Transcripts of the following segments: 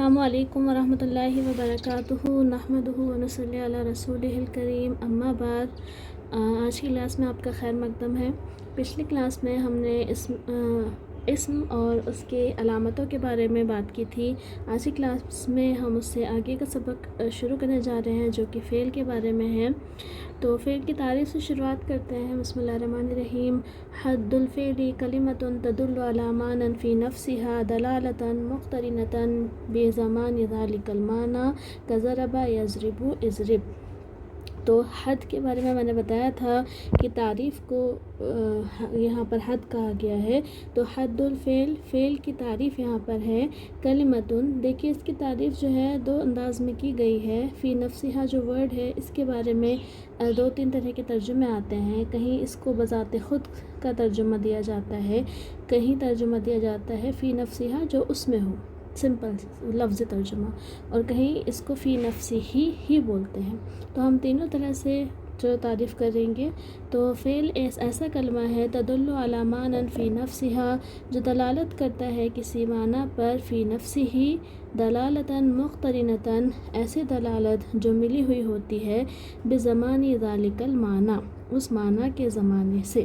السلام علیکم ورحمۃ اللہ وبرکاتہ نحمدہ ونصلی علی رسولہ الکریم اما بعد۔ آج کی کلاس میں آپ کا خیر مقدم ہے۔ پچھلی کلاس میں ہم نے اسم اور اس کے علامتوں کے بارے میں بات کی تھی۔ آج کی کلاس میں ہم اس سے آگے کا سبق شروع کرنے جا رہے ہیں جو کہ فعل کے بارے میں ہے۔ تو فعل کی تعریف سے شروعات کرتے ہیں۔ بسم اللہ الرحمن الرحیم۔ حد الفعل کلمۃ تدل علی معنی فی نفسها دلالۃ مقترنۃ بزمان ذلک المعنی کضرب یضرب اضرب۔ تو حد کے بارے میں نے بتایا تھا کہ تعریف کو یہاں پر حد کہا گیا ہے۔ تو حد الفعل، فعل کی تعریف یہاں پر ہے کلمتن۔ دیکھیے اس کی تعریف جو ہے دو انداز میں کی گئی ہے۔ فی نفسها جو ورڈ ہے اس کے بارے میں دو تین طرح کے ترجمے آتے ہیں۔ کہیں اس کو بذات خود کا ترجمہ دیا جاتا ہے، کہیں ترجمہ دیا جاتا ہے فی نفسها جو اس میں ہو، سمپل لفظ ترجمہ، اور کہیں اس کو فی نفسی ہی بولتے ہیں۔ تو ہم تینوں طرح سے جو تعریف کریں گے۔ تو فعل ایسا کلمہ ہے تدل علی معنی فی نفسها جو دلالت کرتا ہے کسی معنی پر، فی نفسہ دلالۃ مقترنۃ ایسی دلالت جو ملی ہوئی ہوتی ہے، بزمان ذلک المعنی اس معنی کے زمانے سے۔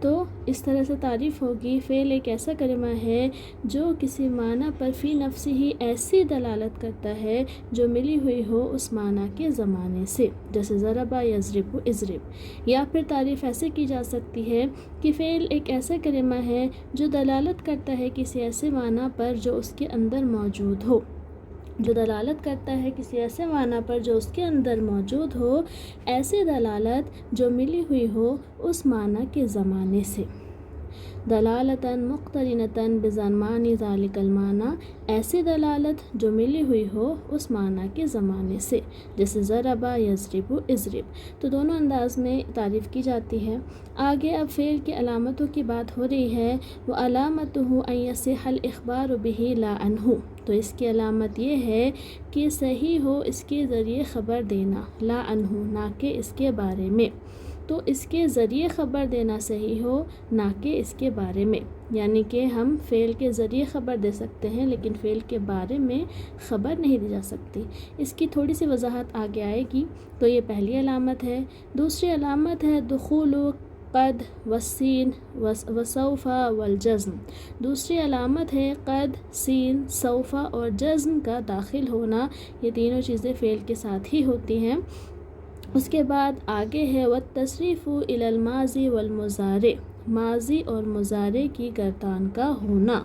تو اس طرح سے تعریف ہوگی فعل ایک ایسا کلمہ ہے جو کسی معنی پر فی نفسی ہی ایسی دلالت کرتا ہے جو ملی ہوئی ہو اس معنی کے زمانے سے، جیسے ضرب یضرب اضرب۔ یا پھر تعریف ایسے کی جا سکتی ہے کہ فعل ایک ایسا کلمہ ہے جو دلالت کرتا ہے کسی ایسے معنی پر جو اس کے اندر موجود ہو، جو دلالت کرتا ہے کسی ایسے معنی پر جو اس کے اندر موجود ہو، ایسی دلالت جو ملی ہوئی ہو اس معنی کے زمانے سے۔ دلالۃ مقترنۃ بزمان ذلک المعنی ایسی دلالت جو ملی ہوئی ہو اس معنی کے زمانے سے، جیسے ضرب یضرب اضرب۔ تو دونوں انداز میں تعریف کی جاتی ہے۔ آگے اب فعل کی علامتوں کی بات ہو رہی ہے۔ وعلامتہ ان یصح الاخبار بہ لا عنہ۔ تو اس کی علامت یہ ہے کہ صحیح ہو اس کے ذریعے خبر دینا، لا عنہ نہ کہ اس کے بارے میں۔ تو اس کے ذریعے خبر دینا صحیح ہو نہ کہ اس کے بارے میں، یعنی کہ ہم فعل کے ذریعے خبر دے سکتے ہیں لیکن فعل کے بارے میں خبر نہیں دی جا سکتی۔ اس کی تھوڑی سی وضاحت آگے آئے گی۔ تو یہ پہلی علامت ہے۔ دوسری علامت ہے دخول قد والسین وسوف والجزم۔ دوسری علامت ہے قد، سین، سوف اور جزم کا داخل ہونا۔ یہ تینوں چیزیں فعل کے ساتھ ہی ہوتی ہیں۔ اس کے بعد آگے ہے والتصریف الی الماضی والمضارع، ماضی اور مضارع کی گردان کا ہونا،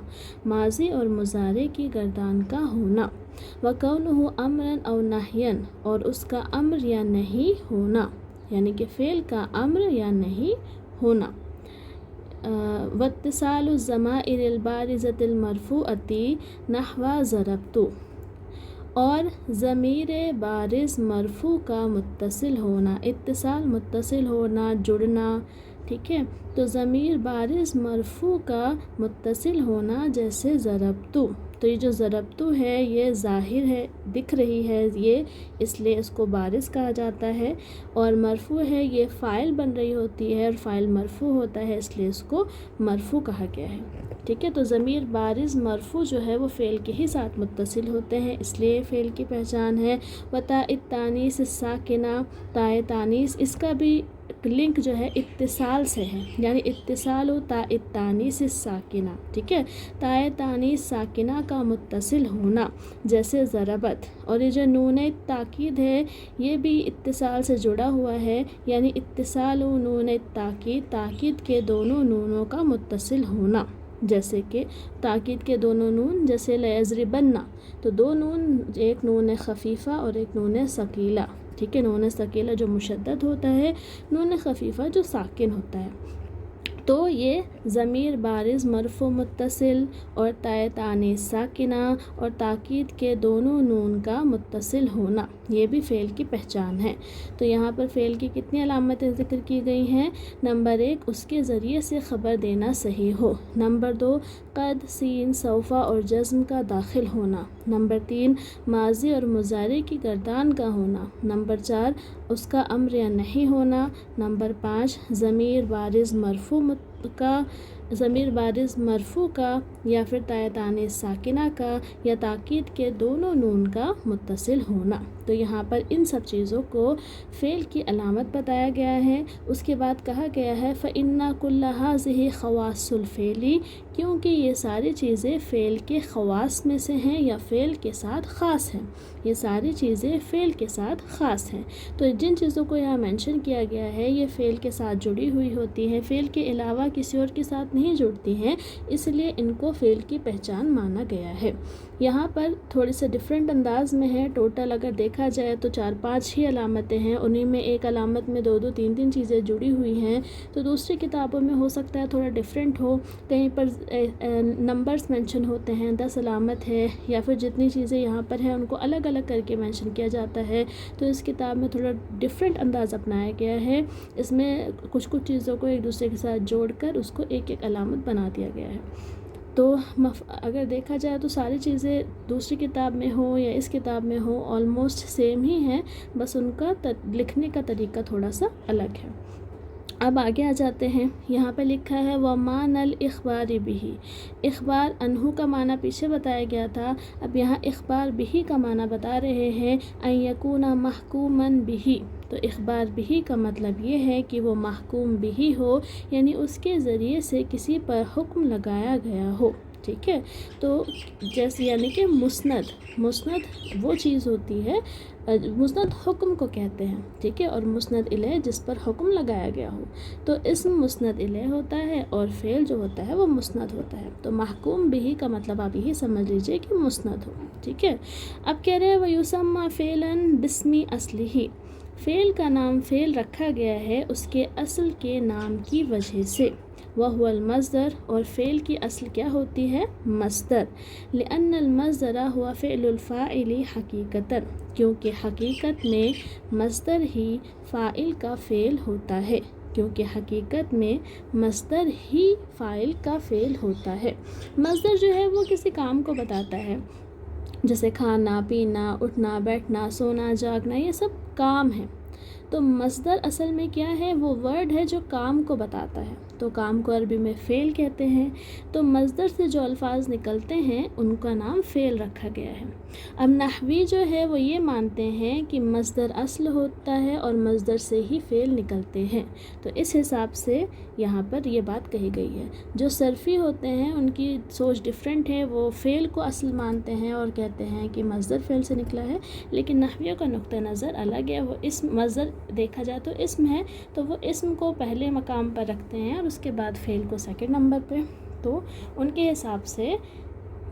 ماضی اور مضارع کی گردان کا ہونا۔ وکونہ امرا او نہیا اور اس کا امر یا نہیں ہونا، یعنی کہ فعل کا امر یا نہیں ہونا۔ واتصال الضمائر البارزۃ المرفوعۃ نحو ضربت اور ضمیر بارز مرفوع کا متصل ہونا، اتصال متصل ہونا، جڑنا، ٹھیک ہے۔ تو ضمیر بارز مرفوع کا متصل ہونا جیسے ضربت۔ تو یہ جو ضربت ہے یہ ظاہر ہے، دکھ رہی ہے یہ، اس لیے اس کو بارز کہا جاتا ہے، اور مرفوع ہے یہ فاعل بن رہی ہوتی ہے اور فاعل مرفوع ہوتا ہے اس لیے اس کو مرفوع کہا گیا ہے، ٹھیک ہے۔ تو ضمیر بارز مرفوع جو ہے وہ فعل کے ہی ساتھ متصل ہوتے ہیں، اس لیے فعل کی پہچان ہے۔ وتاء التانیث الساکنہ، تائے تانیث اس کا بھی لنک جو ہے اتصال سے ہے، یعنی اتصال و تاء التانیث الساکنہ، ٹھیک ہے۔ تائے تانیث ساکنہ کا متصل ہونا جیسے ضربت، اور یہ جو نون تاکید ہے یہ بھی اتصال سے جڑا ہوا ہے، یعنی اتصال و نون تاکید، تاکید کے دونوں نونوں کا متصل ہونا، جیسے کہ تاکید کے دونوں نون جیسے لیضربن، تو دو نون، ایک نون خفیفہ اور ایک نون ثقیلہ، ٹھیک ہے۔ نون ثقیلہ جو مشدد ہوتا ہے، نون خفیفہ جو ساکن ہوتا ہے۔ تو یہ ضمیر بارز مرفوع متصل اور تائے تانیث ساکنہ اور تاکید کے دونوں نون کا متصل ہونا، یہ بھی فعل کی پہچان ہے۔ تو یہاں پر فعل کی کتنی علامتیں ذکر کی گئی ہیں؟ نمبر 1 اس کے ذریعے سے خبر دینا صحیح ہو، نمبر 2 قد، سین، سوف اور جزم کا داخل ہونا، نمبر 3 ماضی اور مضارع کی گردان کا ہونا، نمبر 4 اس کا امر یا نہیں ہونا، نمبر 5 ضمیر بارز مرفوع کا ضمیر بارز مرفوع کا یا پھر تائے تانیث ساکنہ کا یا تاکید کے دونوں نون کا متصل ہونا۔ تو یہاں پر ان سب چیزوں کو فعل کی علامت بتایا گیا ہے۔ اس کے بعد کہا گیا ہے فَإِنَّ كُلَّ هَذِهِ خَوَاصُ الْفِعْلِ، کیونکہ یہ ساری چیزیں فعل کے خواص میں سے ہیں یا فعل کے ساتھ خاص ہیں، یہ ساری چیزیں فعل کے ساتھ خاص ہیں۔ تو جن چیزوں کو یہاں مینشن کیا گیا ہے یہ فعل کے ساتھ جڑی ہوئی ہوتی ہیں، فعل کے علاوہ کسی اور کے ساتھ نہیں جڑتی ہیں، اس لیے ان کو فعل کی پہچان مانا گیا ہے۔ یہاں پر تھوڑی سے ڈفرینٹ انداز میں ہے، ٹوٹل اگر دیکھا جائے تو 4-5 ہی علامتیں ہیں، انہی میں ایک علامت میں 2-2 3-3 چیزیں جڑی ہوئی ہیں۔ تو دوسری کتابوں میں ہو سکتا ہے تھوڑا ڈفرینٹ ہو، کہیں پر نمبرز مینشن ہوتے ہیں، 10 علامت ہے، یا پھر جتنی چیزیں یہاں پر ہیں ان کو الگ الگ کر کے مینشن کیا جاتا ہے۔ تو اس کتاب میں تھوڑا ڈفرینٹ انداز اپنایا گیا ہے، اس میں کچھ چیزوں کو ایک دوسرے کے ساتھ جوڑ کر اس کو ایک ایک علامت بنا دیا گیا ہے۔ تو اگر دیکھا جائے تو ساری چیزیں دوسری کتاب میں ہوں یا اس کتاب میں ہوں آلموسٹ سیم ہی ہیں، بس ان کا لکھنے کا طریقہ تھوڑا سا الگ ہے۔ اب آگے آ جاتے ہیں، یہاں پہ لکھا ہے وَمَعْنَى الْإِخْبَارِ بِهِ، اخبار انہو کا معنی پیچھے بتایا گیا تھا، اب یہاں اخبار بِهِ کا معنی بتا رہے ہیں أَن يَكُونَ مَحْكُومًا بِهِ۔ تو اخبار بِهِ کا مطلب یہ ہے کہ وہ محکوم بِهِ ہو، یعنی اس کے ذریعے سے کسی پر حکم لگایا گیا ہو، ٹھیک ہے۔ تو جیسے یعنی کہ مسند وہ چیز ہوتی ہے، مسند حکم کو کہتے ہیں، ٹھیک ہے، اور مسند الیہ جس پر حکم لگایا گیا ہو۔ تو اسم مسند الیہ ہوتا ہے اور فعل جو ہوتا ہے وہ مسند ہوتا ہے۔ تو محکوم بِہ کا مطلب آپ یہی سمجھ لیجئے کہ مسند ہو، ٹھیک ہے۔ اب کہہ رہے ہیں وَيُسَمَّى فِعْلًا بِاسْمِ أَصْلِهِ، فعل کا نام فعل رکھا گیا ہے اس کے اصل کے نام کی وجہ سے، وَهُوَ الْمَصْدَرُ، اور فعل کی اصل کیا ہوتی ہے؟ مصدر، لِأَنَّ الْمَصْدَرَ هُوَ فِعْلُ الْفَاعِلِ حَقِيقَةً، کیونکہ حقیقت میں مصدر ہی فاعل کا فعل ہوتا ہے، کیونکہ حقیقت میں مصدر ہی فاعل کا فعل ہوتا ہے۔ مصدر جو ہے وہ کسی کام کو بتاتا ہے، جیسے کھانا، پینا، اٹھنا، بیٹھنا، سونا، جاگنا، یہ سب کام ہیں۔ تو مصدر اصل میں کیا ہے؟ وہ ورڈ ہے جو کام کو بتاتا ہے، تو کام کو عربی میں فعل کہتے ہیں۔ تو مصدر سے جو الفاظ نکلتے ہیں ان کا نام فعل رکھا گیا ہے۔ اب نحوی جو ہے وہ یہ مانتے ہیں کہ مصدر اصل ہوتا ہے اور مصدر سے ہی فعل نکلتے ہیں، تو اس حساب سے یہاں پر یہ بات کہی گئی ہے۔ جو صرفی ہوتے ہیں ان کی سوچ ڈفرینٹ ہے، وہ فعل کو اصل مانتے ہیں اور کہتے ہیں کہ مصدر فعل سے نکلا ہے، لیکن نحویوں کا نقطہ نظر الگ ہے۔ وہ اسم مصدر دیکھا جائے تو اسم ہے، تو وہ اسم کو پہلے مقام پر رکھتے ہیں اور اس کے بعد فعل کو سیکنڈ نمبر پہ۔ تو ان کے حساب سے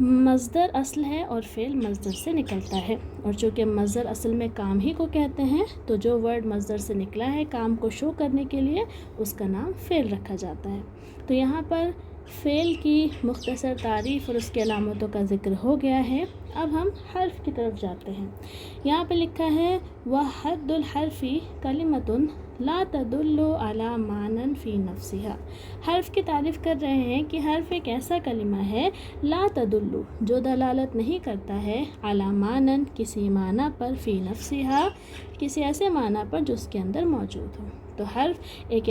مصدر اصل ہے اور فعل مصدر سے نکلتا ہے، اور چونکہ مصدر اصل میں کام ہی کو کہتے ہیں تو جو ورڈ مصدر سے نکلا ہے کام کو شو کرنے کے لیے اس کا نام فعل رکھا جاتا ہے۔ تو یہاں پر فعل کی مختصر تعریف اور اس کے علامتوں کا ذکر ہو گیا ہے۔ اب ہم حرف کی طرف جاتے ہیں۔ یہاں پہ لکھا ہے وَحَدُّ الْحَرْفِ كَلِمَةٌ لا تدل علی معنی فی نفسہا، حرف کی تعریف کر رہے ہیں کہ حرف ایک ایسا کلمہ ہے لا تدل جو دلالت نہیں کرتا ہے علی معنی کسی معنی پر، فی نفسہا کسی ایسے معنی پر جو اس کے اندر موجود ہو۔ تو حرف ایک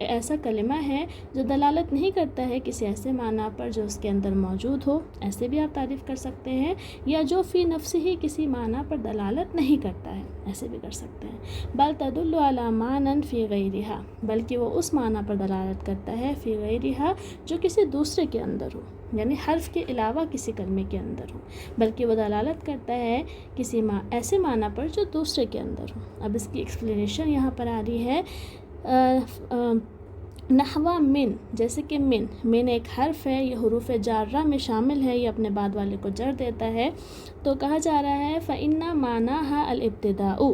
ایسا کلمہ ہے جو دلالت نہیں کرتا ہے کسی ایسے معنی پر جو اس کے اندر موجود ہو، ایسے بھی آپ تعریف کر سکتے ہیں، یا جو فی نفس ہی کسی معنی پر دلالت نہیں کرتا ہے، ایسے بھی کر سکتے ہیں۔ بل تدل علی معنی فی غیرہا، بلکہ وہ اس معنی پر دلالت کرتا ہے فی غیرہا جو کسی دوسرے کے اندر ہو، یعنی حرف کے علاوہ کسی کلمے کے اندر ہو، بلکہ وہ دلالت کرتا ہے کسی ایسے معنی پر جو دوسرے کے اندر ہو۔ اب اس کی ایکسپلینیشن یہاں پر آ رہی ہے، نحو من، جیسے کہ من ایک حرف ہے، یہ حروف جارہ میں شامل ہے، یہ اپنے بعد والے کو جر دیتا ہے، تو کہا جا رہا ہے فَإِنَّ مَعْنَاهَا الْإِبْتِدَاءُ،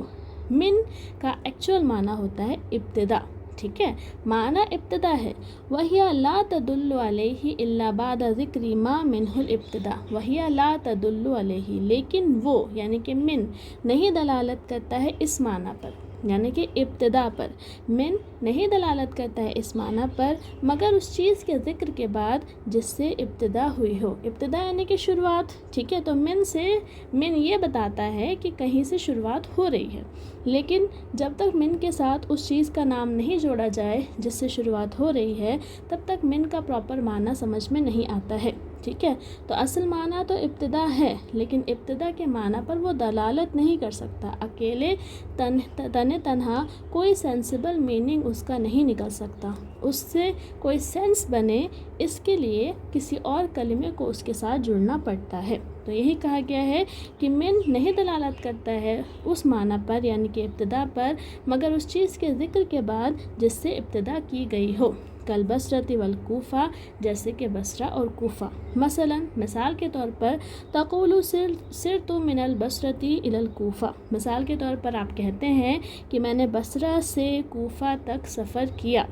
من کا ایکچوئل معنی ہوتا ہے ابتدا، ٹھیک ہے، معنی ابتدا ہے۔ وَهِيَ لَا تَدُلُّ عَلَيْهِ إِلَّا بَعْدَ ذِكْرِ مَا مِنْهُ الْإِبْتِدَاءُ، وَهِيَ لَا تَدُلُّ عَلَيْهِ، لیکن وہ یعنی کہ من نہیں دلالت کرتا ہے اس معنی پر، یعنی کہ ابتدا پر. من نہیں دلالت کرتا ہے اس معنی پر مگر اس چیز کے ذکر کے بعد جس سے ابتدا ہوئی ہو. ابتدا یعنی کہ شروعات. ٹھیک ہے، تو من یہ بتاتا ہے کہ کہیں سے شروعات ہو رہی ہے، لیکن جب تک من کے ساتھ اس چیز کا نام نہیں جوڑا جائے جس سے شروعات ہو رہی ہے تب تک من کا پراپر معنی سمجھ میں نہیں آتا ہے. ٹھیک ہے، تو اصل معنی تو ابتدا ہے، لیکن ابتدا کے معنی پر وہ دلالت نہیں کر سکتا. اکیلے تنہا کوئی سینسیبل میننگ اس کا نہیں نکل سکتا. اس سے کوئی سینس بنے اس کے لیے کسی اور کلمے کو اس کے ساتھ جڑنا پڑتا ہے. تو یہی کہا گیا ہے کہ من نہیں دلالت کرتا ہے اس معنی پر یعنی کہ ابتدا پر مگر اس چیز کے ذکر کے بعد جس سے ابتدا کی گئی ہو. کل بصرتی والکوفہ، جیسے کہ بصرہ اور کوفہ. مثال کے طور پر تقول سرت من البصرتی الی الکوفہ. مثال کے طور پر آپ کہتے ہیں کہ میں نے بصرہ سے کوفہ تک سفر کیا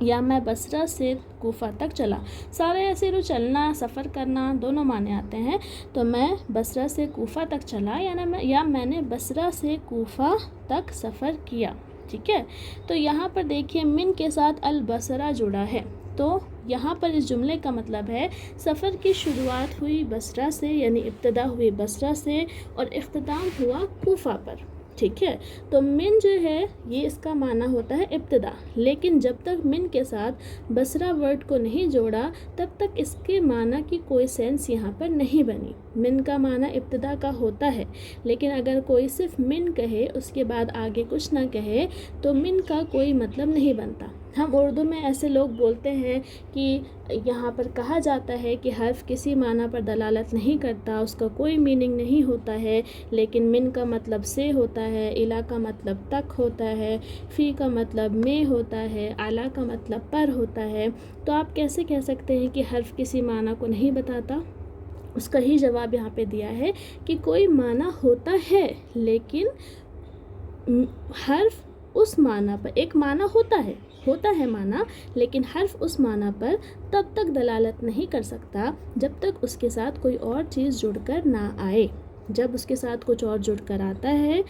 یا میں بصرہ سے کوفہ تک چلا. سارے ایسے چلنا سفر کرنا دونوں معنی آتے ہیں. تو میں بصرہ سے کوفہ تک چلا یا میں نے بصرہ سے کوفہ تک سفر کیا. ٹھیک ہے، تو یہاں پر دیکھیے من کے ساتھ البصرہ جڑا ہے. تو یہاں پر اس جملے کا مطلب ہے سفر کی شروعات ہوئی بصرہ سے یعنی ابتدا ہوئی بصرہ سے اور اختتام ہوا کوفہ پر. ٹھیک ہے، تو من جو ہے یہ اس کا معنی ہوتا ہے ابتدا، لیکن جب تک من کے ساتھ بصرہ ورڈ کو نہیں جوڑا تب تک اس کے معنی کی کوئی سینس یہاں پر نہیں بنی. من کا معنی ابتدا کا ہوتا ہے، لیکن اگر کوئی صرف من کہے اس کے بعد آگے کچھ نہ کہے تو من کا کوئی مطلب نہیں بنتا. ہم اردو میں ایسے لوگ بولتے ہیں کہ یہاں پر کہا جاتا ہے کہ حرف کسی معنی پر دلالت نہیں کرتا، اس کا کوئی میننگ نہیں ہوتا ہے، لیکن من کا مطلب سے ہوتا ہے، الا کا مطلب تک ہوتا ہے، فی کا مطلب میں ہوتا ہے، اعلیٰ کا مطلب پر ہوتا ہے. تو آپ کیسے کہہ سکتے ہیں کہ حرف کسی معنی کو نہیں بتاتا؟ اس کا ہی جواب یہاں پہ دیا ہے کہ کوئی معنی ہوتا ہے لیکن حرف اس معنی پر ایک معنی ہوتا ہے معنی، لیکن حرف اس معنی پر تب تک دلالت نہیں کر سکتا جب تک اس کے ساتھ کوئی اور چیز جڑ کر نہ آئے. جب اس کے ساتھ کچھ اور جڑ کر آتا ہے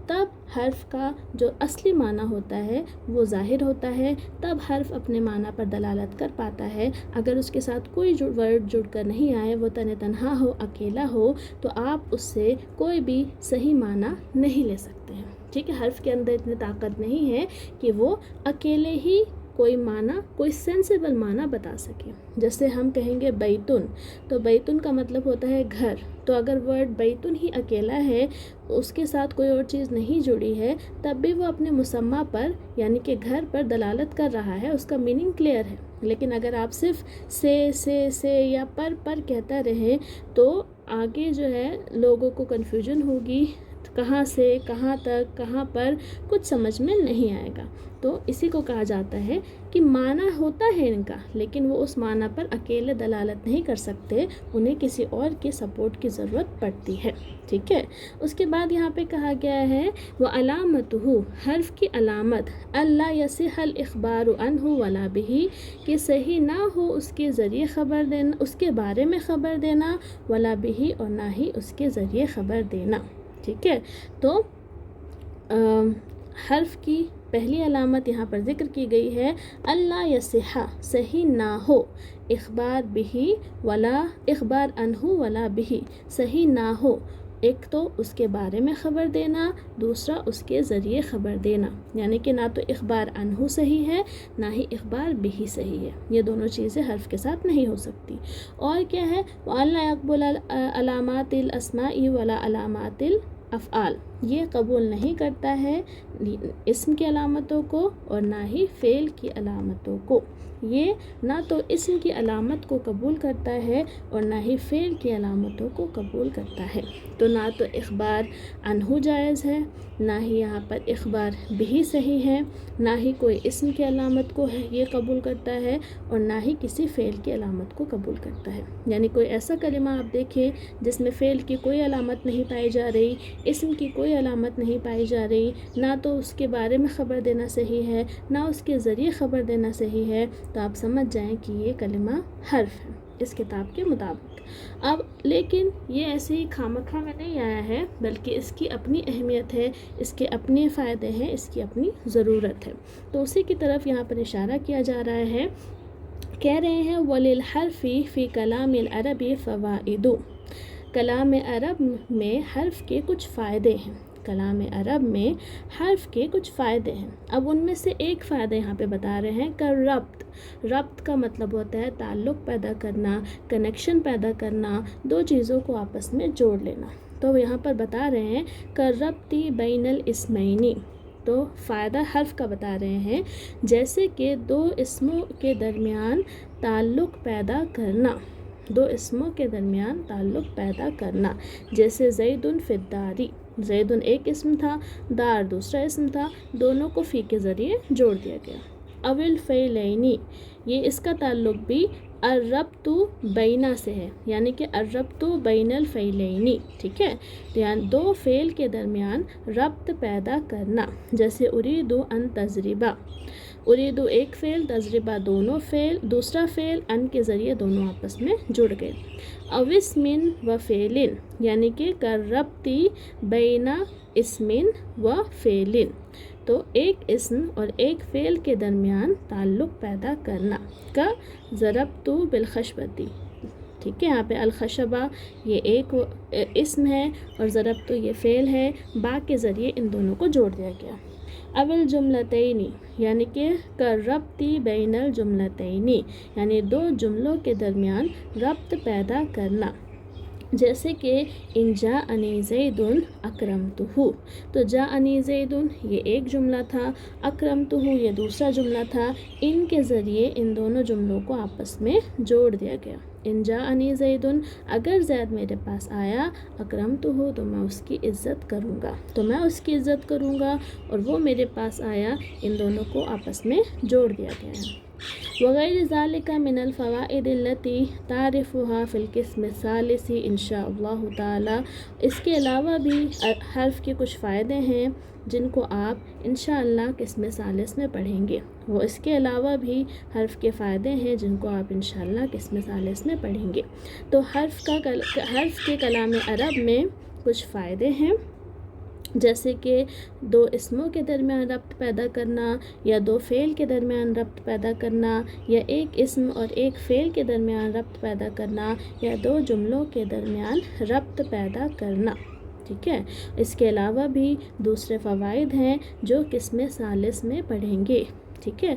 تب حرف کا جو اصلی معنی ہوتا ہے وہ ظاہر ہوتا ہے، تب حرف اپنے معنی پر دلالت کر پاتا ہے. اگر اس کے ساتھ کوئی ورڈ جڑ کر نہیں آئے، وہ تنہا ہو، اکیلا ہو، تو آپ اس سے کوئی بھی صحیح معنی نہیں لے سکتے ہیں. ٹھیک ہے، حرف کے اندر اتنی طاقت نہیں ہے کہ وہ اکیلے ہی کوئی معنی کوئی سینسیبل معنی بتا سکے. جیسے ہم کہیں گے بیتن، تو بیتن کا مطلب ہوتا ہے گھر. تو اگر ورڈ بیتن ہی اکیلا ہے، اس کے ساتھ کوئی اور چیز نہیں جڑی ہے، تب بھی وہ اپنے مسمى پر یعنی کہ گھر پر دلالت کر رہا ہے، اس کا میننگ کلیئر ہے. لیکن اگر آپ صرف سے یا پر کہتا رہے تو آگے جو ہے لوگوں کو کنفیوژن ہوگی، کہاں سے کہاں تک کہاں پر کچھ سمجھ میں نہیں آئے گا. تو اسی کو کہا جاتا ہے کہ معنی ہوتا ہے ان کا، لیکن وہ اس معنی پر اکیلے دلالت نہیں کر سکتے، انہیں کسی اور کے سپورٹ کی ضرورت پڑتی ہے. ٹھیک ہے، اس کے بعد یہاں پہ کہا گیا ہے وَعَلَامَتُهُ، حرف کی علامت، اللہ يَصِحَّ الْإِخْبَارُ عَنْهُ وَلَا بِهِ، کہ صحیح نہ ہو اس کے ذریعے خبر دینا، اس کے بارے میں خبر دینا، وَلَا بِهِ، اور نہ ہی اس کے ذریعے خبر دینا. ٹھیک ہے، تو حرف کی پہلی علامت یہاں پر ذکر کی گئی ہے اللہ یصح، صحیح نہ ہو، اخبار بھی ولا اخبار عنہ ولا بھی، صحیح نہ ہو. ایک تو اس کے بارے میں خبر دینا، دوسرا اس کے ذریعے خبر دینا، یعنی کہ نہ تو اخبار عنہ صحیح ہے نہ ہی اخبار بھی صحیح ہے. یہ دونوں چیزیں حرف کے ساتھ نہیں ہو سکتی. اور کیا ہے وَأَلَّا يَقْبُلَ علامات الاسماء ولا علامات الافعال، یہ قبول نہیں کرتا ہے اسم کی علامتوں کو اور نہ ہی فعل کی علامتوں کو. یہ نہ تو اسم کی علامت کو قبول کرتا ہے اور نہ ہی فعل کی علامتوں کو قبول کرتا ہے. تو نہ تو اخبار عنہ جائز ہے، نہ ہی یہاں پر اخبار بھی صحیح ہے، نہ ہی کوئی اسم کی علامت کو یہ قبول کرتا ہے اور نہ ہی کسی فعل کی علامت کو قبول کرتا ہے. یعنی کوئی ایسا کلمہ آپ دیکھیں جس میں فعل کی کوئی علامت نہیں پائی جا رہی، اسم کی کوئی علامت نہیں پائی جا رہی، نہ تو اس کے بارے میں خبر دینا صحیح ہے نہ اس کے ذریعے خبر دینا صحیح ہے، تو آپ سمجھ جائیں کہ یہ کلمہ حرف ہے. اس کتاب کے مطابق۔ اب لیکن یہ ایسے ہی خامخواہ میں نہیں آیا ہے، بلکہ اس کی اپنی اہمیت ہے، اس کے اپنے فائدے ہیں، اس کی اپنی ضرورت ہے۔ تو اسی کی طرف یہاں پر اشارہ کیا جا رہا ہے، کہہ رہے ہیں وَلِلْحَرْفِ فِي كَلَامِ الْعَرَبِ فَوَائِدُ، کلام عرب میں حرف کے کچھ فائدے ہیں، کلام عرب میں حرف کے کچھ فائدے ہیں۔ اب ان میں سے ایک فائدہ یہاں پہ بتا رہے ہیں کہ ربط کا مطلب ہوتا ہے تعلق پیدا کرنا، کنیکشن پیدا کرنا، دو چیزوں کو آپس میں جوڑ لینا۔ تو یہاں پر بتا رہے ہیں کہ ربطی بین الاسمین، تو فائدہ حرف کا بتا رہے ہیں جیسے کہ دو اسموں کے درمیان تعلق پیدا کرنا، دو اسموں کے درمیان تعلق پیدا کرنا، جیسے زید فی الداری، زید ایک اسم تھا، دار دوسرا اسم تھا، دونوں کو فی کے ذریعے جوڑ دیا گیا۔ اول فعلینی، یہ اس کا تعلق بھی الربط بینا سے ہے، یعنی کہ الربط بین الفعلینی، ٹھیک ہے، یعنی دو فعل کے درمیان ربط پیدا کرنا، جیسے اريد ان تضربا، اريد ایک فعل، تضربا دونوں فعل، دوسرا فعل ان کے ذریعے دونوں آپس میں جڑ گئے۔ او اسم و فعل، یعنی کہ الربط بین اسم و فعل، تو ایک اسم اور ایک فعل کے درمیان تعلق پیدا کرنا، کا ضربت بالخشبتی، ٹھیک ہے، یہاں پہ الخشبہ یہ ایک اسم ہے اور ضربت یہ فعل ہے، با کے ذریعے ان دونوں کو جوڑ دیا گیا۔ اول جملتینی، یعنی کہ ربطی بین الجملتینی، یعنی دو جملوں کے درمیان ربط پیدا کرنا، جیسے کہ ان جاءنی زید اکرمتہ، تو جاءنی زید یہ ایک جملہ تھا، اکرمتہ یہ دوسرا جملہ تھا، ان کے ذریعے ان دونوں جملوں کو آپس میں جوڑ دیا گیا۔ ان جاءنی زید، اگر زید میرے پاس آیا، اکرمتہ تو میں اس کی عزت کروں گا، تو میں اس کی عزت کروں گا، اور وہ میرے پاس آیا، ان دونوں کو آپس میں جوڑ دیا گیا ہے۔ وغیر ذالک من الفوائد التي تعرفها في القسم الثالث ان شاء اللہ تعالی، اس کے علاوہ بھی حرف کے کچھ فائدے ہیں جن کو آپ انشاءاللہ قسم ثالث میں پڑھیں گے، وہ اس کے علاوہ بھی حرف کے فائدے ہیں جن کو آپ انشاءاللہ قسم ثالث میں پڑھیں گے۔ تو حرف کے کلام عرب میں کچھ فائدے ہیں، جیسے کہ دو اسموں کے درمیان ربط پیدا کرنا، یا دو فعل کے درمیان ربط پیدا کرنا، یا ایک اسم اور ایک فعل کے درمیان ربط پیدا کرنا، یا دو جملوں کے درمیان ربط پیدا کرنا، ٹھیک ہے۔ اس کے علاوہ بھی دوسرے فوائد ہیں جو قسم ثالث میں پڑھیں گے، ٹھیک ہے۔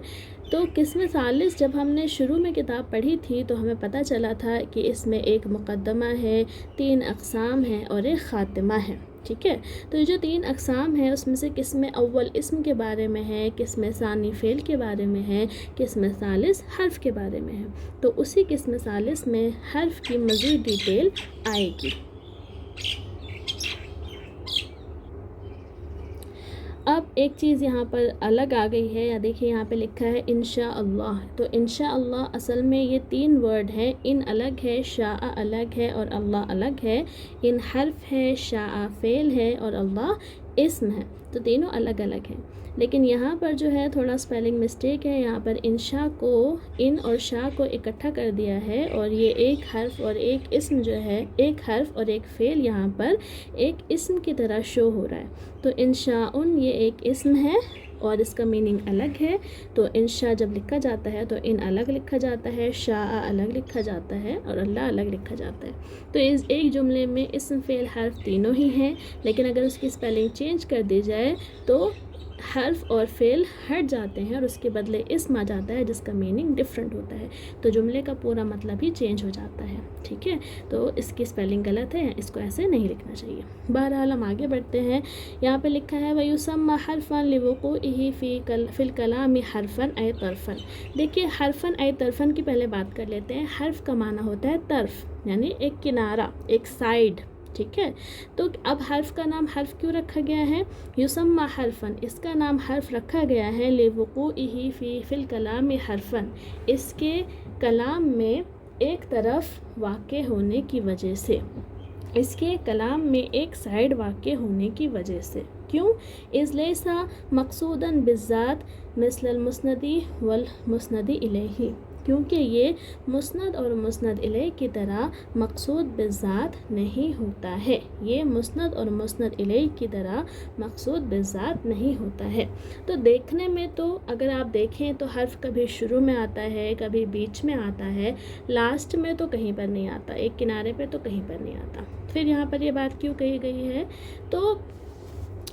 تو قسم ثالث جب ہم نے شروع میں کتاب پڑھی تھی تو ہمیں پتہ چلا تھا کہ اس میں ایک مقدمہ ہے، 3 اقسام ہیں اور ایک خاتمہ ہے، ٹھیک ہے۔ تو یہ جو 3 اقسام ہیں اس میں سے قسم اول اسم کے بارے میں ہے، قسم ثانی فعل کے بارے میں ہے، قسم ثالث حرف کے بارے میں ہے۔ تو اسی قسم ثالث میں حرف کی مزید ڈیٹیل آئے گی۔ اب ایک چیز یہاں پر الگ آ گئی ہے، یا دیکھیے یہاں پہ لکھا ہے انشاءاللہ، تو انشاءاللہ اصل میں یہ 3 ورڈ ہے، ان الگ ہے، شاء الگ ہے اور اللہ الگ ہے، ان حرف ہے، شاء فعل ہے اور اللہ اسم ہے، تو تینوں الگ الگ ہیں۔ لیکن یہاں پر جو ہے تھوڑا سپیلنگ مسٹیک ہے، یہاں پر انشاء کو ان اور شاء کو اکٹھا کر دیا ہے، اور یہ ایک حرف اور ایک اسم جو ہے، ایک حرف اور ایک فعل یہاں پر ایک اسم کی طرح شو ہو رہا ہے۔ تو انشاءن یہ ایک اسم ہے اور اس کا میننگ الگ ہے، تو انشاء جب لکھا جاتا ہے تو ان الگ لکھا جاتا ہے، شاء الگ لکھا جاتا ہے اور اللہ الگ لکھا جاتا ہے۔ تو اس ایک جملے میں اسم فعل حرف تینوں ہی ہیں، لیکن اگر اس کی سپیلنگ چینج کر دی جائے تو حرف اور فعل ہٹ جاتے ہیں اور اس کے بدلے اسم آ جاتا ہے جس کا میننگ ڈفرینٹ ہوتا ہے، تو جملے کا پورا مطلب ہی چینج ہو جاتا ہے، ٹھیک ہے۔ تو اس کی سپیلنگ غلط ہے، اس کو ایسے نہیں لکھنا چاہیے۔ بہرحال ہم آگے بڑھتے ہیں، یہاں پہ لکھا ہے وَيُسَمَّى حَرْفًا لِوُقُوعِهِ فِي الْكَلَامِ حَرْفًا أَيْ طَرْفًا۔ دیکھیے حرفن اے طرفن کی پہلے بات کر لیتے ہیں۔ حرف کا معنی ہوتا ہے طرف، یعنی ایک کنارہ، ایک سائڈ، ٹھیک ہے۔ تو اب حرف کا نام حرف کیوں رکھا گیا ہے؟ یسمى حرفن، اس کا نام حرف رکھا گیا ہے لِوُقُوعِهِ فِي الْكَلَامِ حَرْفًا، اس کے کلام میں ایک طرف واقع ہونے کی وجہ سے، اس کے کلام میں ایک سائڈ واقع ہونے کی وجہ سے۔ کیوں؟ اِذْ لَيْسَ مَقْصُودًا بِالذَّاتِ مِثْلَ الْمُسْنَدِ وَالْمُسْنَدِ إِلَيْهِ، کیونکہ یہ مسند اور مسند الیہ کی طرح مقصود بالذات نہیں ہوتا ہے. یہ مسند اور مسند الیہ کی طرح مقصود بالذات نہیں ہوتا ہے. تو دیکھنے میں تو اگر آپ دیکھیں تو حرف کبھی شروع میں آتا ہے، کبھی بیچ میں آتا ہے، لاسٹ میں تو کہیں پر نہیں آتا، ایک کنارے پہ تو کہیں پر نہیں آتا. پھر یہاں پر یہ بات کیوں کہی گئی ہے؟ تو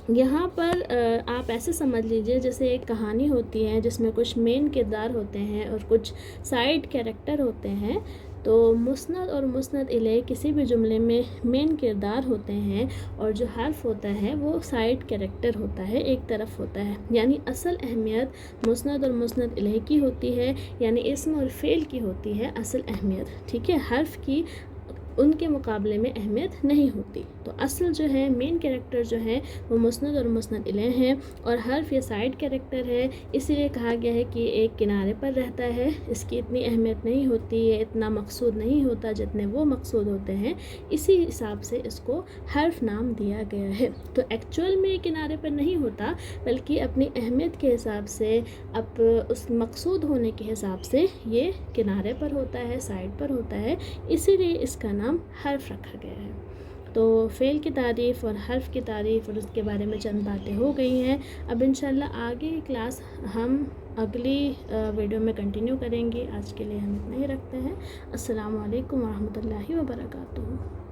یہاں پر آپ ایسے سمجھ لیجئے جیسے ایک کہانی ہوتی ہے جس میں کچھ مین کردار ہوتے ہیں اور کچھ سائیڈ کیریکٹر ہوتے ہیں. تو مسند اور مسند الیہ کسی بھی جملے میں مین کردار ہوتے ہیں اور جو حرف ہوتا ہے وہ سائیڈ کیریکٹر ہوتا ہے، ایک طرف ہوتا ہے. یعنی اصل اہمیت مسند اور مسند الیہ کی ہوتی ہے، یعنی اسم اور فعل کی ہوتی ہے اصل اہمیت. ٹھیک ہے، حرف کی ان کے مقابلے میں اہمیت نہیں ہوتی. تو اصل جو ہے مین کیریکٹر جو ہے وہ مسند اور مسند الیہ ہیں، اور حرف یہ سائیڈ کیریکٹر ہے. اسی لیے کہا گیا ہے کہ ایک کنارے پر رہتا ہے، اس کی اتنی اہمیت نہیں ہوتی، یہ اتنا مقصود نہیں ہوتا جتنے وہ مقصود ہوتے ہیں. اسی حساب سے اس کو حرف نام دیا گیا ہے. تو ایکچوئل میں یہ کنارے پر نہیں ہوتا، بلکہ اپنی اہمیت کے حساب سے، اب اس مقصود ہونے کے حساب سے یہ کنارے پر ہوتا ہے، سائیڈ پر ہوتا ہے. اسی لیے اس کا نام حرف رکھا گیا ہے. تو فعل کی تعریف اور حرف کی تعریف اور اس کے بارے میں چند باتیں ہو گئی ہیں. اب انشاءاللہ آگے کلاس ہم اگلی ویڈیو میں کنٹینیو کریں گے. آج کے لیے ہم اتنا ہی رکھتے ہیں. السلام علیکم ورحمۃ اللہ وبرکاتہ.